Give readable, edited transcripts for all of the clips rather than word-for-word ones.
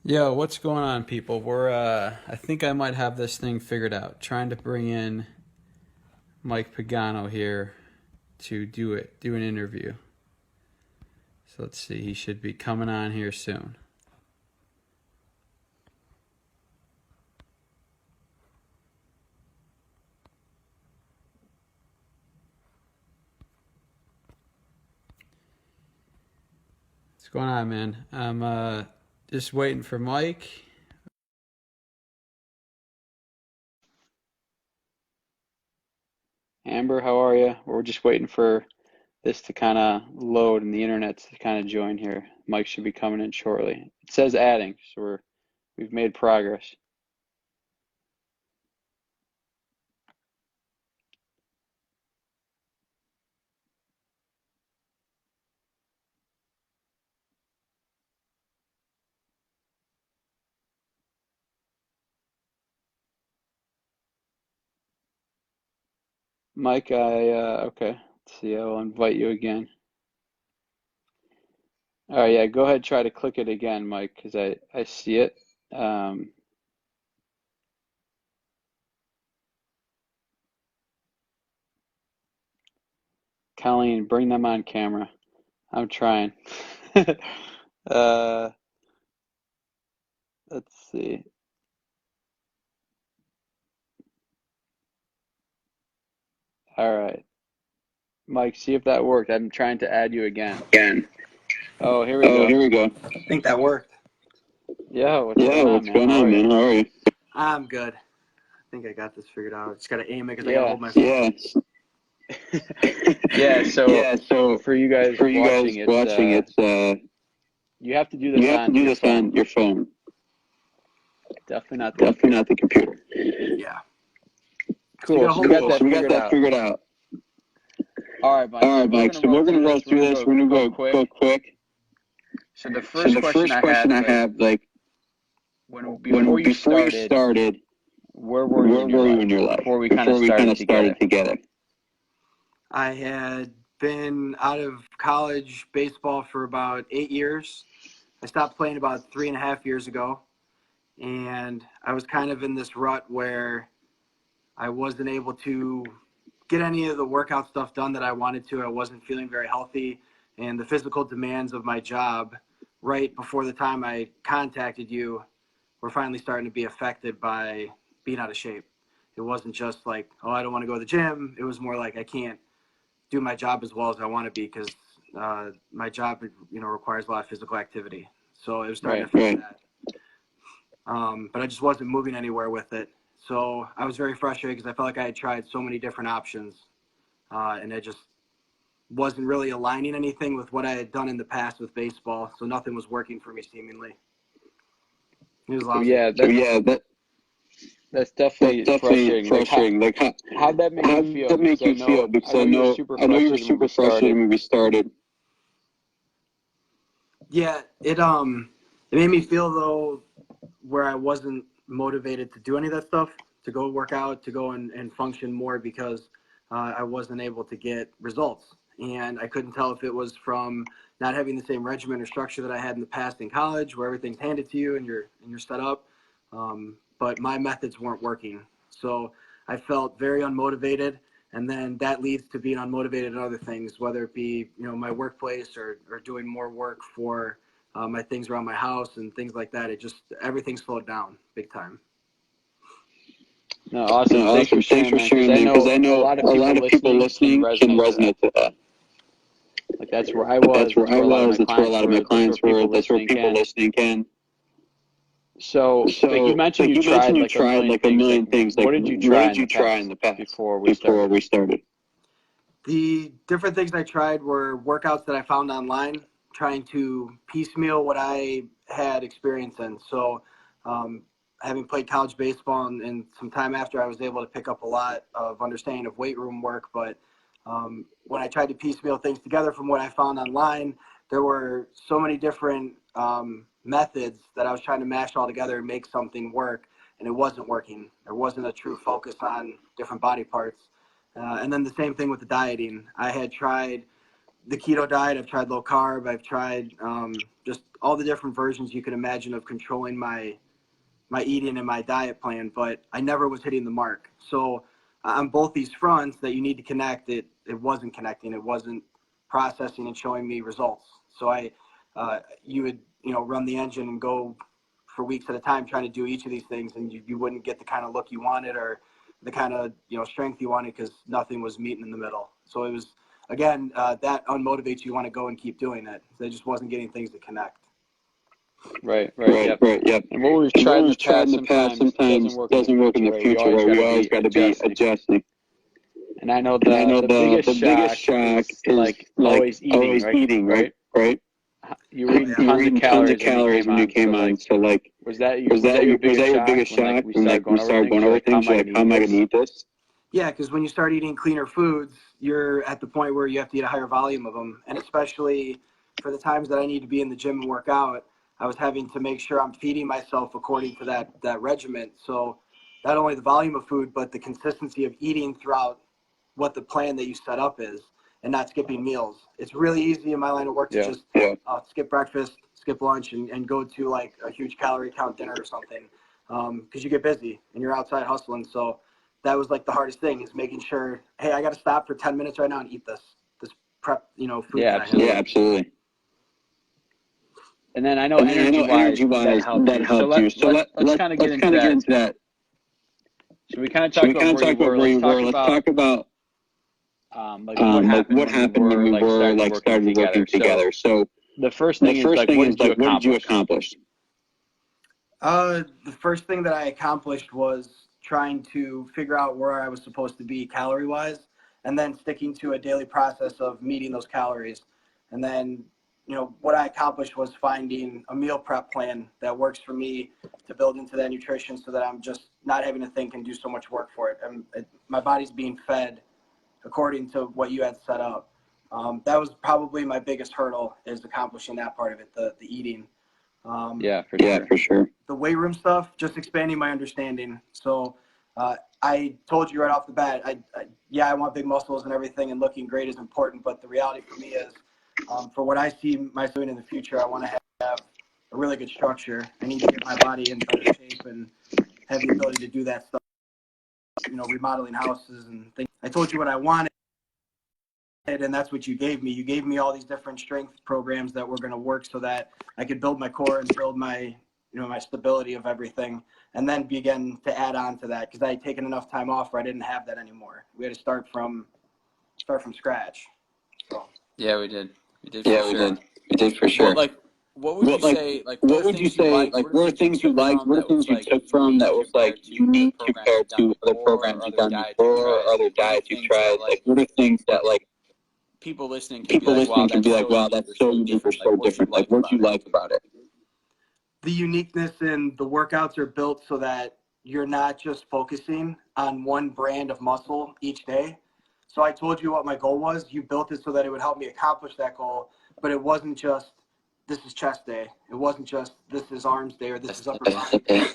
Yo, what's going on, people? I think I might have this thing figured out. Trying to bring in Mike Pagano here to do an interview. So let's see, he should be coming on here soon. What's going on, man? I'm just waiting for Mike. Amber, how are you? We're just waiting for this to kind of load and the internet to kind of join here. Mike should be coming in shortly. It says adding, so we've made progress. Mike, okay. Let's see. I'll invite you again. All right, yeah. Go ahead, try to click it again, Mike, because I see it. Um, Colleen, bring them on camera. I'm trying. uh, let's see. All right, Mike, see if that worked. I'm trying to add you again. Again. Oh, here we Oh, go. here we go. I think that worked. Yeah, what's Yeah, going on, what's man? going How are on, you? man? How are you? I'm good. I think I got this figured out. Just gotta aim it because I gotta Yeah. hold my phone. Yeah. Yeah. So for you guys for you guys watching, watching, you have to do this you have to on do your this phone. on your phone, Definitely not the definitely computer. not the computer. Yeah. Cool. So we got that So we got figured that out. figured out. All right, Mike. All right, Mike. So we're gonna roll through this. We're gonna go quick. So the So first the question first question I have, before you before you started, started, where were you in your life? Before we kind of started together? I had been out of college baseball for about 8 years. I stopped playing about 3.5 years ago. And I was kind of in this rut where I wasn't able to get any of the workout stuff done that I wanted to. I wasn't feeling very healthy. And the physical demands of my job right before the time I contacted you were finally starting to be affected by being out of shape. It wasn't just like, oh, I don't want to go to the gym. It was more like I can't do my job as well as I want to be because my job, requires a lot of physical activity. So it was starting to affect that. But I just wasn't moving anywhere with it. So I was very frustrated because I felt like I had tried so many different options, and it just wasn't really aligning anything with what I had done in the past with baseball. So nothing was working for me seemingly. It was lousy. That's definitely frustrating. Like, How'd that make you feel? that make you feel? Because I know you were super frustrated when we started. Yeah, it made me feel though where I wasn't motivated to do any of that stuff, to go work out, to go and function more because I wasn't able to get results. And I couldn't tell if it was from not having the same regimen or structure that I had in the past in college, where everything's handed to you and you're set up. But my methods weren't working, so I felt very unmotivated. And then that leads to being unmotivated in other things, whether it be my workplace or doing more work for my things around my house and things like that. It just everything slowed down big time. No, awesome. Thanks for sharing, man. Because I know a lot a lot of people can listening can resonate to that. resonate to that. Like that's where I was. That's where I was. That's where a lot of my clients were. That's where people can. listening can. So, like you mentioned, you tried like a million things. Like, Like, what did you try in the past before we before started? we started? The different things I tried were workouts that I found online, trying to piecemeal what I had experience in. So, having played college baseball and some time after, I was able to pick up a lot of understanding of weight room work. But when I tried to piecemeal things together from what I found online, there were so many different methods that I was trying to mash all together and make something work, and it wasn't working. There wasn't a true focus on different body parts. And then the same thing with the dieting. I had tried the keto diet. I've tried low carb. I've tried just all the different versions you could imagine of controlling my eating and my diet plan, but I never was hitting the mark. So on both these fronts that you need to connect, it wasn't connecting. It wasn't processing and showing me results. So you would, run the engine and go for weeks at a time trying to do each of these things, and you wouldn't get the kind of look you wanted or the kind of, strength you wanted because nothing was meeting in the middle. So it was, again, that unmotivates you, want to go and keep doing it. They just wasn't getting things to connect. Right, yep. And what we've tried in the past sometimes doesn't work in the future, where we always got to be adjusting. And I know the biggest shock is like always eating, right? You were eating tons of calories when you came on. So like, was that your biggest shock when we started going over things? You're like, how am I going to eat this? Yeah, because when you start eating cleaner foods, you're at the point where you have to eat a higher volume of them. And especially for the times that I need to be in the gym and work out, I was having to make sure I'm feeding myself according to that regiment. So not only the volume of food, but the consistency of eating throughout what the plan that you set up is, and not skipping meals. It's really easy in my line of work to just skip breakfast, skip lunch, and go to like a huge calorie count dinner or something, because you get busy and you're outside hustling. So that was like the hardest thing, is making sure, hey, I got to stop for 10 minutes right now and eat this prep, food. Yeah, absolutely. And then I know energy-wise that helped you. So let's kind of get into that. So we kind of talked about where you were. Let's talk about what happened when we were started working together. So the first thing is what did you accomplish? The first thing that I accomplished was trying to figure out where I was supposed to be calorie-wise, and then sticking to a daily process of meeting those calories. And then what I accomplished was finding a meal prep plan that works for me to build into that nutrition, so that I'm just not having to think and do so much work for it. My body's being fed according to what you had set up. That was probably my biggest hurdle, is accomplishing that part of it, the eating. For sure. The weight room stuff, just expanding my understanding. So I told you right off the bat, I want big muscles and everything, and looking great is important, but the reality for me is, for what I see myself doing in the future, I want to have a really good structure. I need to get my body in better shape and have the ability to do that stuff, remodeling houses and things. I told you what I wanted, and that's what you gave me. You gave me all these different strength programs that were going to work so that I could build my core and build my, my stability of everything, and then begin to add on to that, because I had taken enough time off where I didn't have that anymore. We had to start from scratch. So. Yeah, we did. We did for sure. Well, what would you say? What were things you liked? What are things you took from that was like unique compared to other programs you've done before, or other diets you've tried? Like, what are things that like people listening can be like, wow, that's so unique or so different? Like, what do you like about it? The uniqueness in the workouts are built so that you're not just focusing on one brand of muscle each day. So I told you what my goal was. You built it so that it would help me accomplish that goal, but it wasn't just, this is chest day. It wasn't just, this is arms day, or this is upper body day.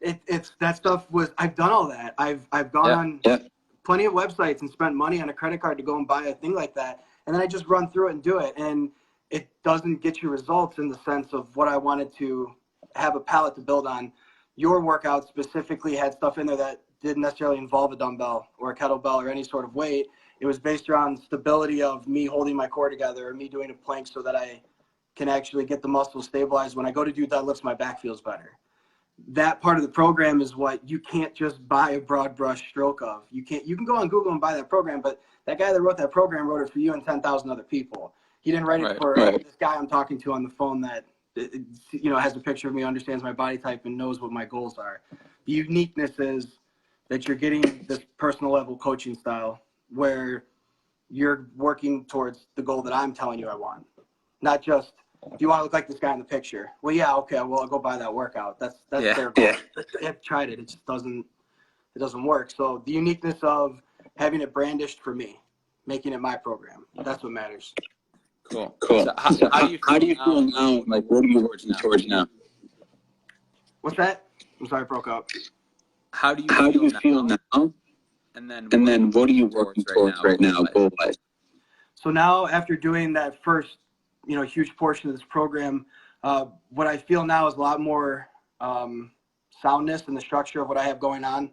It's that stuff was, I've done all that. I've gone on plenty of websites and spent money on a credit card to go and buy a thing like that. And then I just run through it and do it. And it doesn't get you results in the sense of what I wanted to have a palette to build on. Your workout specifically had stuff in there that didn't necessarily involve a dumbbell or a kettlebell or any sort of weight. It was based around stability of me holding my core together, or me doing a plank so that I can actually get the muscles stabilized. When I go to do deadlifts, my back feels better. That part of the program is what you can't just buy a broad brush stroke of. You can go on Google and buy that program, but that guy that wrote that program wrote it for you and 10,000 other people. He didn't write it for this guy I'm talking to on the phone that has a picture of me, understands my body type, and knows what my goals are. The uniqueness is that you're getting this personal level coaching style where you're working towards the goal that I'm telling you I want. Not just, do you want to look like this guy in the picture? Well, yeah, okay, well, I'll go buy that workout. That's their goal. I've tried it. It just doesn't work. So the uniqueness of having it brandished for me, making it my program, that's what matters. Cool. So how do you feel now? Like, what are you working towards now? What's that? I'm sorry, I broke up. How do you feel now? And then what are you working towards right now, goal-wise? So now after doing that first, huge portion of this program, what I feel now is a lot more soundness in the structure of what I have going on.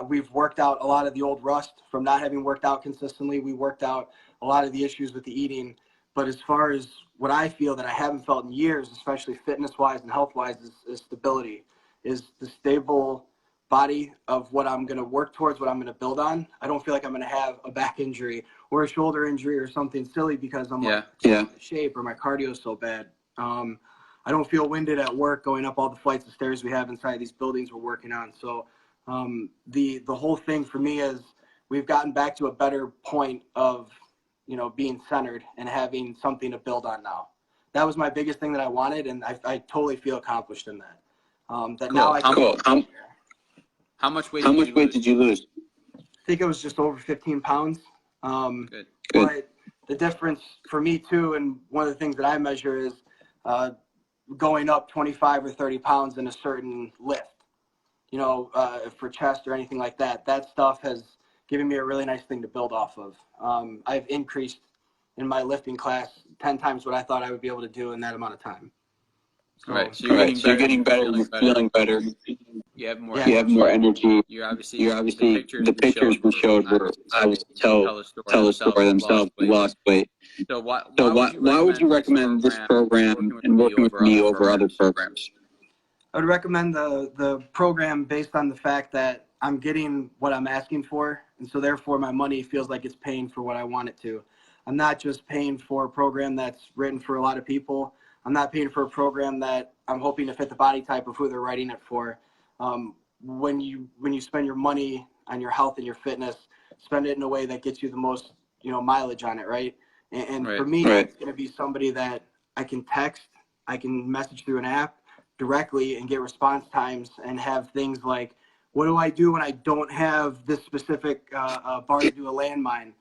We've worked out a lot of the old rust from not having worked out consistently. We worked out a lot of the issues with the eating. But as far as what I feel that I haven't felt in years, especially fitness-wise and health-wise, is stability, is the stable body of what I'm going to work towards, what I'm going to build on. I don't feel like I'm going to have a back injury or a shoulder injury or something silly because I'm out of shape or my cardio is so bad. I don't feel winded at work going up all the flights of stairs we have inside these buildings we're working on. So the whole thing for me is we've gotten back to a better point of being centered and having something to build on now. That was my biggest thing that I wanted, and I totally feel accomplished in that. Now I can. How much weight did you lose? I think it was just over 15 pounds. Good. But the difference for me too, and one of the things that I measure is going up 25 or 30 pounds in a certain lift. For chest or anything like that. That stuff has given me a really nice thing to build off of. I've increased in my lifting class 10 times what I thought I would be able to do in that amount of time. So you're getting better. You're feeling better. You have more. You have more energy. You're obviously the pictures we showed were obviously tell the story themselves. You lost weight. So why would you recommend this program and working with me over other programs? I would recommend the program based on the fact that I'm getting what I'm asking for, and so therefore my money feels like it's paying for what I want it to. I'm not just paying for a program that's written for a lot of people. I'm not paying for a program that I'm hoping to fit the body type of who they're writing it for. When you spend your money on your health and your fitness, spend it in a way that gets you the most mileage on it, right? And for me, it's going to be somebody that I can text, I can message through an app directly and get response times and have things like, what do I do when I don't have this specific bar to do a landmine?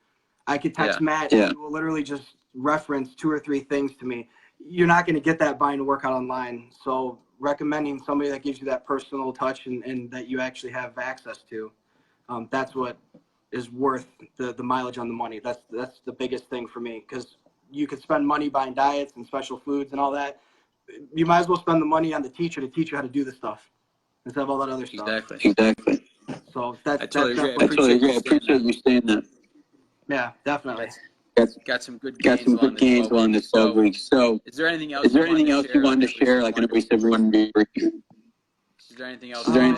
I could text Matt and he will literally just reference 2 or 3 things to me. You're not going to get that buying a workout online. So recommending somebody that gives you that personal touch and that you actually have access to, that's what is worth the mileage on the money. That's the biggest thing for me, because you could spend money buying diets and special foods and all that. You might as well spend the money on the teacher to teach you how to do the stuff instead of all that other stuff. Exactly. So that's I totally agree. I appreciate you saying that. Yeah, definitely. Got some good gains along this 12 weeks. So is there anything else you wanted to share? Like I know we said we wouldn't be brief. Is there anything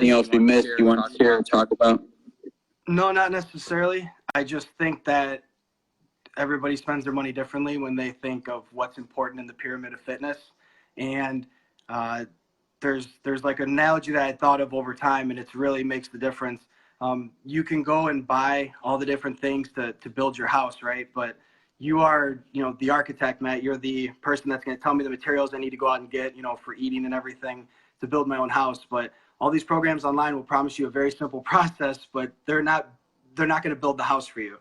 else we missed you want to share or talk about? No, not necessarily. I just think that everybody spends their money differently when they think of what's important in the pyramid of fitness. And there's like an analogy that I thought of over time, and it really makes the difference. You can go and buy all the different things to build your house, right? But you are, the architect, Matt. You're the person that's going to tell me the materials I need to go out and get, for eating and everything to build my own house. But all these programs online will promise you a very simple process, but they're not going to build the house for you.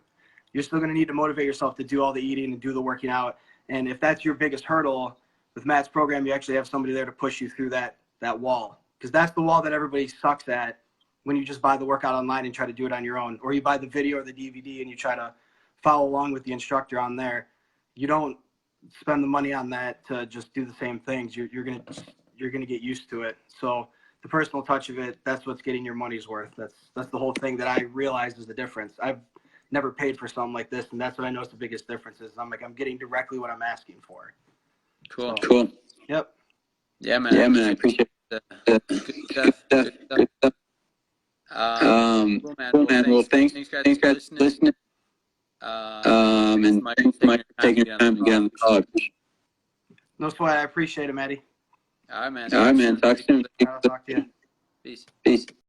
You're still going to need to motivate yourself to do all the eating and do the working out. And if that's your biggest hurdle, with Matt's program, you actually have somebody there to push you through that wall, because that's the wall that everybody sucks at when you just buy the workout online and try to do it on your own, or you buy the video or the DVD and you try to follow along with the instructor on there. You don't spend the money on that to just do the same things. You're gonna get used to it. So the personal touch of it, that's what's getting your money's worth. That's the whole thing that I realized is the difference. I've never paid for something like this, and that's what I know is the biggest difference is. I'm getting directly what I'm asking for. Cool. So, Cool. Yep. Yeah, man. I appreciate it. Good stuff. Cool, man. Well, thanks guys for listening. And thanks, Mike, for taking your time to get on the call. No sweat. I appreciate it, Maddie. All right, man. Talk soon. I'll talk to you. Peace. Peace.